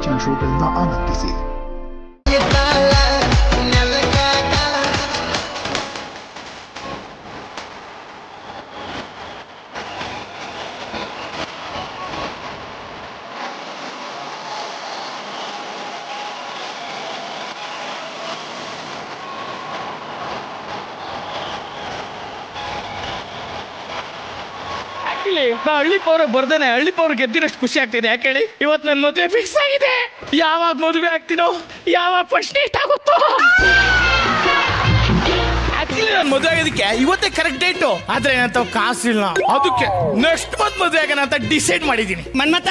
ನೆಚ್ಚಿನ ಶೋಗಳಿಂದ ಆನಂದಿಸಿ. ಹಳ್ಳಿ ಪೌರ ಬರ್ದೇನೆ ಹಳ್ಳಿ ಪೌರ ಗೆದ್ದಿರಷ್ಟು ಖುಷಿ ಆಗ್ತಿದೆ. ಯಾಕೆ ಹೇಳಿ, ಇವತ್ತು ನನ್ನ ಮದುವೆ ಫಿಕ್ಸ್ ಆಗಿದೆ. ಯಾವಾಗ ಮದುವೆ ಆಗ್ತೀನೋ, ಯಾವಾಗ ಫಸ್ಟ್ ಡೇಟ್ ಆಗುತ್ತೋ. ಆಕ್ಚುಲಿ ನಾನು ಮದುವೆ ಆಗೋದಕ್ಕೆ ಇವತ್ತೇ ಕರೆಕ್ಟ್ ಡೇಟು, ಆದ್ರೆ ಏನಂತ ಕಾಸಿಲ್ಲ. ಅದಕ್ಕೆ ನೆಕ್ಸ್ಟ್ ಮಂತ್ ಮದುವೆ ಆಗೋಣ ಅಂತ ಡಿಸೈಡ್ ಮಾಡಿದ್ದೀನಿ. ಮನ್ಮತ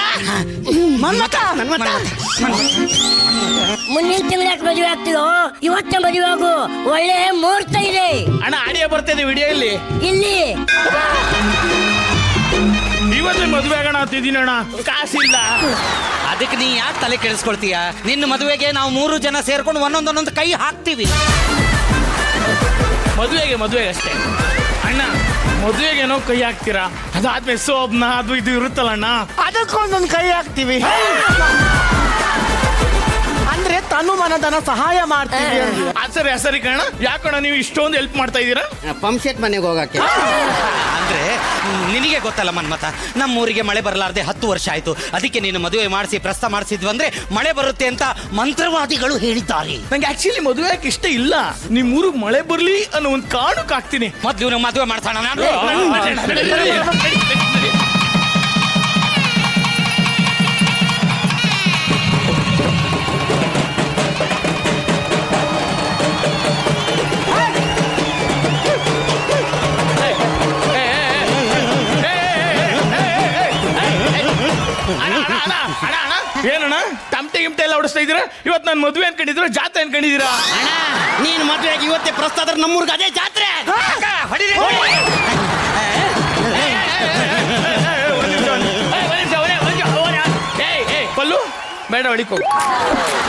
ಮುಂದಿನ ತಿಂಗಳು ಯಾಕೆ ಮದುವೆ ಆಗ್ತೀವೋ, ಇವತ್ತೇ ಮದುವೆ ಆಗು, ಒಳ್ಳೆ ಮುಹೂರ್ತ ಇದೆ. ಅಣ್ಣ ಆಡಿಯೋ ಬರ್ತಿದೆ ವಿಡಿಯೋ ಇಲ್ಲಿ ಇವತ್ತೇ ಮದುವೆ ಆಗೋಣ ಅಂತಿದ್ದೀನಿ ಅಣ್ಣ, ಕಾಸಿಲ್ಲ. ಅದಕ್ಕೆ ನೀ ಯಾಕೆ ತಲೆ ಕೆಡಿಸ್ಕೊಳ್ತೀಯ? ನಿನ್ನ ಮದುವೆಗೆ ನಾವು 3 ಜನ ಸೇರ್ಕೊಂಡು ಒಂದೊಂದೊಂದೊಂದು ಕೈ ಹಾಕ್ತೀವಿ. ಮದುವೆಗೆ ಅಷ್ಟೇ ಅಣ್ಣ. ಮದುವೆಗೇನೋ ಕೈ ಹಾಕ್ತೀರಾ, ಅದಾದ್ಮೇಲೆ ಸೋಬ್ನ ಅದು ಇದು ಇರುತ್ತಲ್ಲ ಅಣ್ಣ, ಅದಕ್ಕೊಂದೊಂದು ಕೈ ಹಾಕ್ತೀವಿ. ಅಂದ್ರೆ ತನು ಮನದನ ಸಹಾಯ ಮಾಡ್ತೀವಿ. ಸರಿ ಕಣ. ಯಾಕಣ್ಣ ನೀವು ಇಷ್ಟೊಂದು ಹೆಲ್ಪ್ ಮಾಡ್ತಾ ಇದ್ದೀರಾ? ಪಂಪ್ಸೆಟ್ ಮನೆಗೆ ಹೋಗಕ್ಕೆ. ಅಂದ್ರೆ ನಿನಗೆ ಗೊತ್ತಲ್ಲ ಮನ್ಮತ, ನಮ್ಮೂರಿಗೆ ಮಳೆ ಬರಲಾರ್ದೆ 10 ವರ್ಷ ಆಯ್ತು. ಅದಕ್ಕೆ ನೀನು ಮದುವೆ ಮಾಡಿಸಿ ಪ್ರಸ್ತಾವ ಮಾಡಿಸಿದ್ವು ಅಂದ್ರೆ ಮಳೆ ಬರುತ್ತೆ ಅಂತ ಮಂತ್ರವಾದಿಗಳು ಹೇಳಿದ್ದಾರೆ. ನಂಗೆ ಆಕ್ಚುಲಿ ಮದುವೆ ಯಾಕೆ ಇಷ್ಟ ಇಲ್ಲ. ನಿಮ್ ಊರಿಗೆ ಮಳೆ ಬರ್ಲಿ ಅನ್ನೋ ಒಂದು ಕಾರಣಕ್ಕೆ ಹಾಕ್ತೀನಿ. ಮೊದ್ಲು ಮದುವೆ ಮಾಡ್ತಾನ ನಾನು. ಏನಣ್ಣ ತಮಟೆ ಗಿಮಟೆ ಎಲ್ಲ ಹೊಡಿಸ್ತಾ ಇದ್ದೀರಾ? ಇವತ್ತು ನಾನು ಮದುವೆ ಅನ್ಕೊಂಡಿದ್ದೀರಾ, ಜಾತ್ರೆ ಅನ್ಕೊಂಡಿದ್ದೀರಾ? ಅಣ್ಣ ನೀನು ಮದುವೆಗೆ ಇವತ್ತೇ ಪ್ರಸ್ತಾವ, ನಮ್ಮೂರ್ಗೆ ಅದೇ ಜಾತ್ರೆ. ಪಲ್ಲು ಬೇಡ ಹೊಡಿಕೋ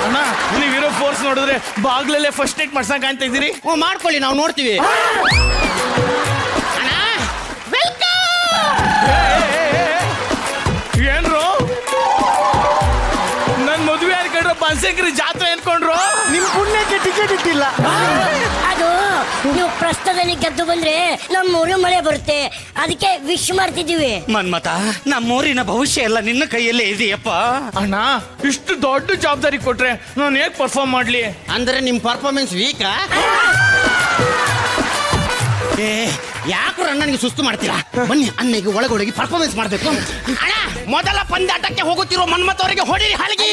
ಅಣ್ಣ. ನೀವಿರೋ ಫೋರ್ಸ್ ನೋಡಿದ್ರೆ ಬಾಗ್ಲಲ್ಲೇ ಫಸ್ಟ್ ನೈಟ್ ಮಾಡ್ಸಂಗ ಅಂತ ಇದ್ದೀರಿ. ಮಾಡ್ಕೊಳ್ಳಿ, ನಾವು ನೋಡ್ತೀವಿ. ಏನ್ರು ನನ್ ಮದುವೆ ಅನ್ಕೊಂಡ್ರು, ಬನ್ಸಂಕ್ರಿ ಜಾತ್ರೆ ಅನ್ಕೊಂಡ್ರು. ನಿಮ್ ಪುಣ್ಯಕ್ಕೆ ಟಿಕೆಟ್ ಇಟ್ಟಿಲ್ಲ. ಅದು ನೀವು ಪ್ರಸ್ತುತದಲ್ಲಿ ಗೆದ್ದು ಬಂದ್ರೆ ನಮ್ಮೂರು ಮಳೆ ಬರುತ್ತೆ, ಅದಕ್ಕೆ ವಿಶ್ ಮಾಡ್ತಿದ್ದೀವಿ. ಮನ್ಮತ, ನಮ್ಮೂರಿನ ಭವಿಷ್ಯ ಎಲ್ಲ ನಿನ್ನ ಕೈಯಲ್ಲೇ ಇದೆಯಪ್ಪ. ಅಣ್ಣ ಇಷ್ಟು ದೊಡ್ಡ ಜವಾಬ್ದಾರಿ ಕೊಟ್ರೆ ನಾನು ಹೇಗ್ ಪರ್ಫಾರ್ಮ್ ಮಾಡ್ಲಿ? ಅಂದ್ರೆ ನಿಮ್ ಪರ್ಫಾರ್ಮೆನ್ಸ್ ವೀಕಾ? ಯಾಕೆ ಅಣ್ಣನಿಗೆ ಸುಸ್ತು ಮಾಡ್ತೀರಾ? ಬನ್ನಿ ಅಣ್ಣಗೆ ಒಳಗೊಳಗೆ ಪರ್ಫಾರ್ಮೆನ್ಸ್ ಮಾಡ್ಬೇಕು. ಅಣ್ಣ ಮೊದಲ ಪಂದ್ಯಾಟಕ್ಕೆ ಹೋಗುತ್ತಿರೋ ಮನ್ಮತ್ ಅವರಿಗೆ ಹೊಡಿರಿ ಹಲಗಿ.